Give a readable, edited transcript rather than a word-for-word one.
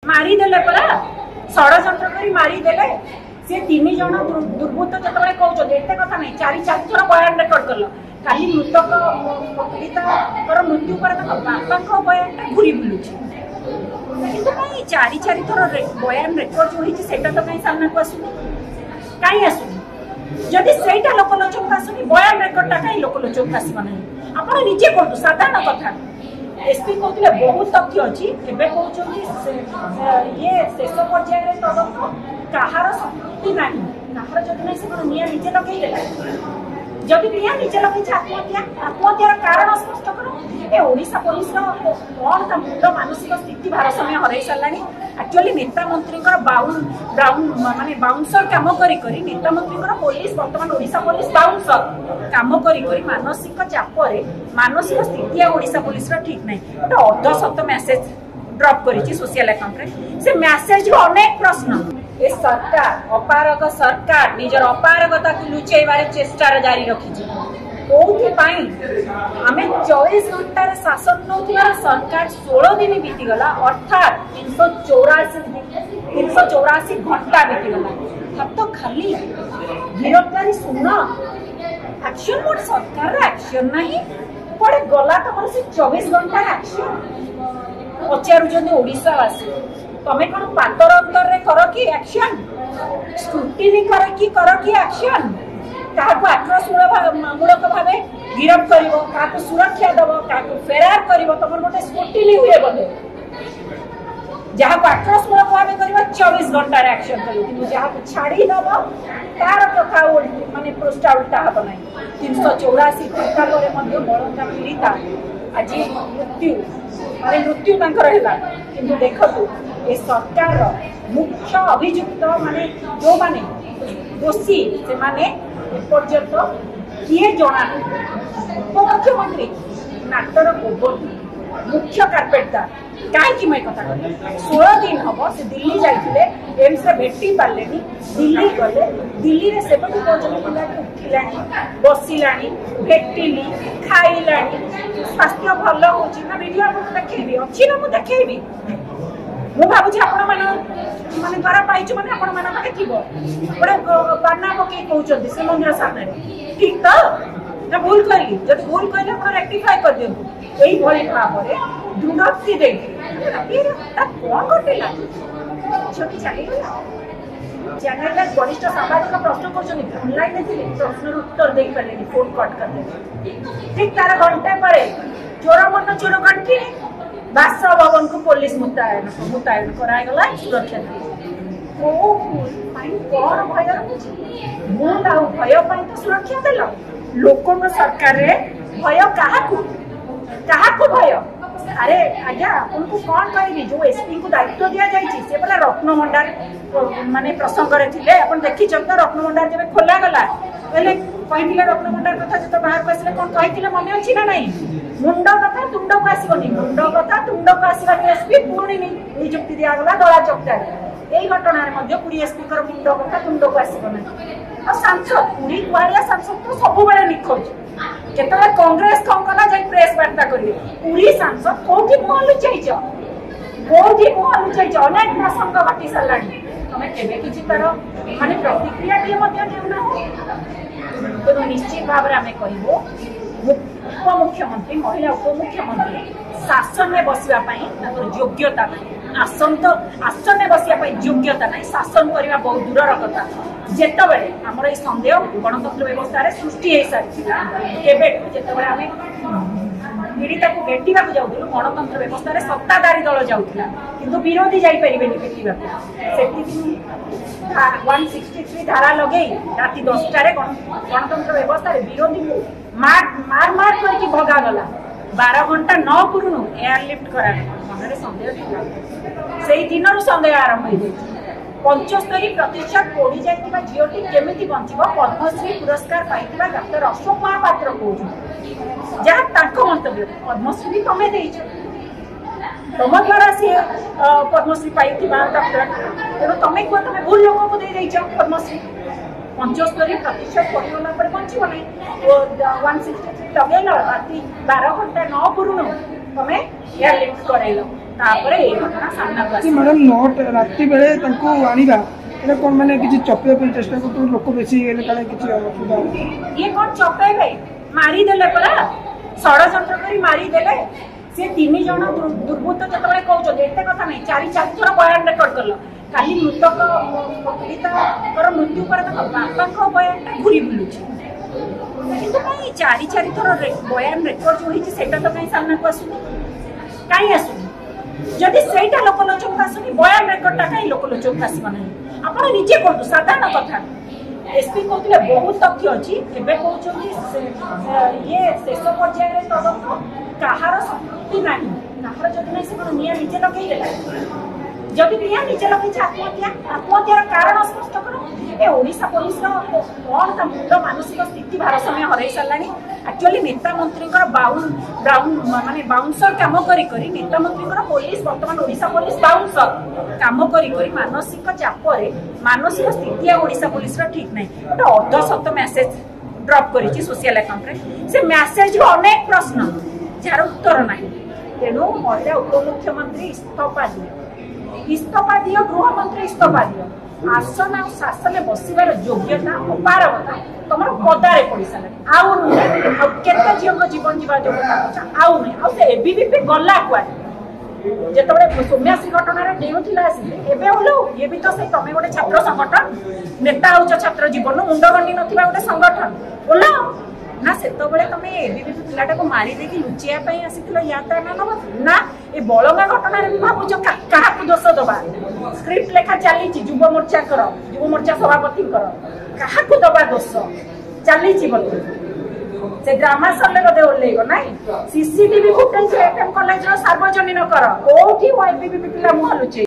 मारिदेले परा षड्यंत्र करी मारिदेले से 3 जन दुर्बृत्त जो कहते एत कथा नहीं 4 थर बयान रेकर्ड कल खाली मृतक पीड़िता मृत्यु पर बापा बयान घूरी बुलूँ कि 4 थर बयान रेकर्ड जो होता तो कहीं सामना को आसुनी कहीं आसुनी जदि से लोकलोचन आसुनी बयान रेकर्डटा कहीं लोकलोचन आसब ना आप निजे कहतु साधारण कथा एसपी कहते बहुत तथ्य अच्छी एवं कहते ये शेष पर्यायर तदंत कहार संपत्ति ना कहार जब ना से निया निजे लगेदेला जदि निया निजे लगे आत्महत्यार कारण स्पष्ट कर ए ओडिशा पुलिस कौन मुंड मानसिक स्थिति भारसाम्य हरई सारा एक्चुअली नेता मंत्री माने बाउंसर कम करी नेता मंत्री पुलिस बर्तमान ओडिशा पुलिस बाउंसर कम करी मानसिक चाप मानसिक स्थिति ओडिशा पुलिस ठीक नहीं गोटे अर्धशत मेसेज ड्रॉप करी सोशल अकाउंट रे से मेसेज रो अनेक प्रश्न ए सरकार अपारग सरकार निजर अपारगता को लुचेबार चेष्टा जारी रखी आम 24 घंटार शासन नौथार सरकार 16 दिन बीतीगला अर्थात 384 घंटा बीतीगला हाथ खाली गिरफ्तारी शून्य एक्शन मोड सरकार एक्शन नहीं पड़े गला तुम से 24 घंटा एक्शन पचारूँ ओडिशावासी तमे कौन पातर अंतर रे कर कि एक्शन स्क्रूटिनी कर कि एक्शन क्या आक्रोशमूलक भाव गिरफ कर सुरक्षा दब क्या फेरार कर तुम गोटे स्क्रूटिनी हुए बोले जहाँ आक्रोशमूलक भाव कर 24 घंटा एक्शन कर जहाँ छाड़ीदब तार कथा माने पृष्ठा उल्टा हम ना 384 घंटा पर बड़का पीड़िता आज मृत्यु कि देखु ए सरकार मुख्य अभियुक्त माने जो माने दोषी से माने पर्यंत किए जना उपमुख्यमंत्री नाटर गोबर्धन मुख्य कार्पेटदार कहीं मैं कथा 16 दिन हम से दिल्ली जाते एम्स भेटी पारे दिल्ली गले दिल्ली में से उठिला बसला भेटिली खाइला स्वास्थ्य भल हो वीडियो आपको देखी अच्छी ना मुझे देखी मु भावी आपण माने द्वारा पाइछु माने आपण माने थी गोटे बाना पकई कहते श्री मंदिर सामने ठीक तो ना भूल कहली जब भूल कहले आप रेक्टिफाई कर दियो यही भली भाव में दृढ़ोक्ति देखिए कौन घटेगा छुट्टी चलीगला चैनल वरिष्ठ साम्बादिक प्रश्न करलाइन प्रश्न उत्तर दे पारे फोन कट कर ठीक तार घंटे पर चोर मन चोर गणकी बासभवन को पुलिस मुतयन करागला सुरक्षा कौन भय मुझे भय तो सुरक्षा देल लोक सरकार रे भय क्या भय अरे आज्ञा आपको कौन कहबी जो एसपी को दायित्व दि जाइए से बोला रत्न भंडार माने प्रसंग थे आप देखी तो रत्न भंडार जब खोला गला कहले कही रत्न भंडार कथा जो बाहर को आसे कौन कही मन अच्छी ना ना मुंड कथा तुंड को आसबनी मुंड कथा तुंड को आसवा एसपी पुणी निजुक्ति दिगला दला चकटार यही घटन पुरी एसपी मुंड कथा तुंड को आसबना सांसद पुरी कुआड़िया सांसद तो सब निखोज केतला कांग्रेस कौन कला जाई प्रेस वार्ता करिवे पुरी सांसद कोठी मुह लुचाइछ अनेक प्रसंग घटी साराणी तमें केबे किछि तार माने प्रतिक्रिया दिए मध्य देउना तो निश्चित भाव में कहबो उपमुख्यमंत्री महिला उपमुख्यमंत्री शासन में बसवा योग्यता आसन में बसवा योग्यता ना शासन करने बहुत दूर कथा जिते आम ये सन्देह गणतंत्र व्यवस्था सृष्टि हो सारी जिते पीड़िता को भेटा जाऊँ गणतंत्र व्यवस्था सत्ताधारी दल जाऊला किंतु विरोधी जापारे भेटा से 163 धारा लगे राति 10टार गणतंत्र व्यवस्था विरोधी को मार करके भगागला 12 घंटा न पूर्ण एयरलिफ्ट करा मन सन्देह से दिन सन्देह आरंभ हो 75% पड़ी जाइए झीटी केमी बचब पद्मश्री पुरस्कार पाई डॉक्टर अशोक महापात्र कौन जहाँ मंतव्य पद्मश्री भी तमें देच तुम द्वारा सी पद्मश्री पाई डॉक्टर तेणु तुम्हें कह तुम भूल लोक को दे पद्मश्री 75% पड़गला बचब ना 163 लगे राति 12 घंटा न पूर्ण तुम्हें एयरलिफ्ट करल तापरे ए घटना सामना को आसी मैडम 9 राति बेले तांको आनिबा एटा कोन माने किछि चपे पे चेष्टा करतो लोक बेसी गेले काले किछि असुविधा ये कोन चपेबे मारी देले परा षडयंत्र करी मारी देले से 3 जण दुर्बृत्त जतबे कहउछ एते कथा नै 4 थोर बयान रेकॉर्ड करलो खाली मृतक पीड़िता मृत्यु पर बापा बयान घूरी बुलुची किंतु कहीं 4 थोर बयान रेकॉर्ड जो होईची सेटा तो कहीं सामना को आसुनी कहीं आसुनी जदि सेटा लोकलोचन आसुनी बयान रेकॉर्ड टा कहीं लोकलोचन आसबा नहीं आपण निजे कहतु साधारण कथा एसपी कहते बहुत तथ्य अच्छी एवं कहते ये शेष पर्यायर तदंत कहार शक्ति ना कहार जदि ना से निया निजे लगे जदि निया निजे लगे आत्महत्यार कारण स्पष्ट कर ए ओडिशा पुलिस कौन ता मुंड मानसिक स्थिति भारसाम्य हरई साराणी एक्चुअली नेता मंत्री माने बाउंसर काम करी नेता मंत्री पुलिस वर्तमान ओडिशा पुलिस बाउंसर काम करी मानसिक चाप मानसिक स्थिति ओडिशा पुलिस ठीक नहीं गोटे अर्धशत मेसेज ड्रॉप करी सोशल अकाउंट रे से मेसेज अनेक प्रश्न जार उत्तर ना तेणु महिला उपमुख्यमंत्री इस्तीफा दियो गृहमंत्री इस्तीफा दियो आसन आ शासन बसबार योग्यता अपारगता तुम पदारे पड़ सारे आउ नुहे केते झील जीवन जीवा जो आउ नुहे आबीपी गला कुआडे जिते सौम्यासी घटना डेउला ये भी तो से तुम गोटे छात्र संगठन नेता हो छात्र जीवन मुंडगंडी ना गोटे संगठन बोला ना से तुम एबीपी पिलाटा को मारिदे लुचिया आसीथिल या ना ये बलंगा घटना भी भावुच क्या दोष दबा स्क्रिप्ट लेखा चली युव मोर्चा सभापति क्या दबा दोष चली से ग्रामांचल बोधे ओल्लैब ना सीसीटीवी फुटेज एफएम कॉलेज सार्वजनीन कर कौटी एबीपी पिला मुह लुचे।